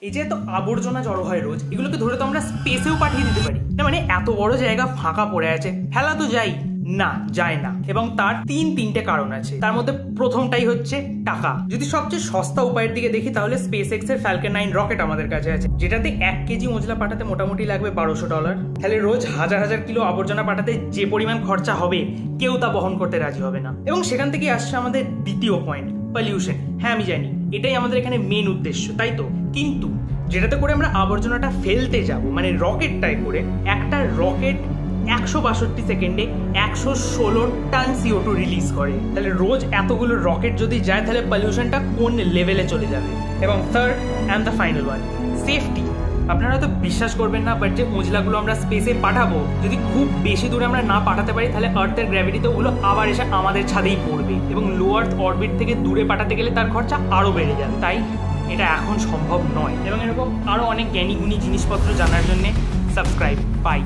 এই যে এত আবর্জনা জড়ো হয় রোজ, এগুলোকে ধরে তো আমরা স্পেসেও পাঠিয়ে দিতে পারি না। মানে এত বড় জায়গা ফাঁকা পড়ে আছে, ফেলা তো যাই না, যায় না। এবং তার তিনটে কারণ আছে। তার মধ্যে প্রথমটাই হচ্ছে টাকা। যদি সবচেয়ে সস্তা উপায়ের দিকে দেখি তাহলে SpaceX এর Falcon 9 রকেট আমাদের কাছে আছে, যেটাতে 1 কেজি মজলা পাঠাতে মোটামুটি লাগবে $1200। তাহলে রোজ হাজার হাজার কিলো আবর্জনা পাঠাতে যে পরিমাণ খরচা হবে কেউ তা বহন করতে রাজি হবে না। এবং সেখান থেকে আসছে আমাদের দ্বিতীয় পয়েন্ট, পলিউশন। হ্যাঁ আমি জানি এটাই আমাদের এখানে মেন উদ্দেশ্য, তাই তো। কিন্তু যেটাতে করে আমরা আবর্জনাটা ফেলতে যাব, মানে রকেটটাই করে, একটা রকেট 162 সেকেন্ডে 116 টন CO2 রিলিজ করে। তাহলে রোজ এতগুলো রকেট যদি যায় তাহলে পলিউশনটা কোন লেভেলে চলে যাবে। এবং third and the final one, safety. আপনারা হয়তো বিশ্বাস করবেন না, বাট যে মজলাগুলো আমরা স্পেসে পাঠাবো, যদি খুব বেশি দূরে আমরা না পাঠাতে পারি তাহলে আর্থের গ্র্যাভিটিতে ওগুলো আবার এসে আমাদের ছাদেই পড়বে। এবং লো আর্থ অরবিট থেকে দূরে পাঠাতে গেলে তার খরচা আরও বেড়ে যাবে। তাই এটা এখন সম্ভব নয়। এবং এরকম আরও অনেক জ্ঞানী গুণী জিনিসপত্র জানার জন্য সাবস্ক্রাইব। বাই।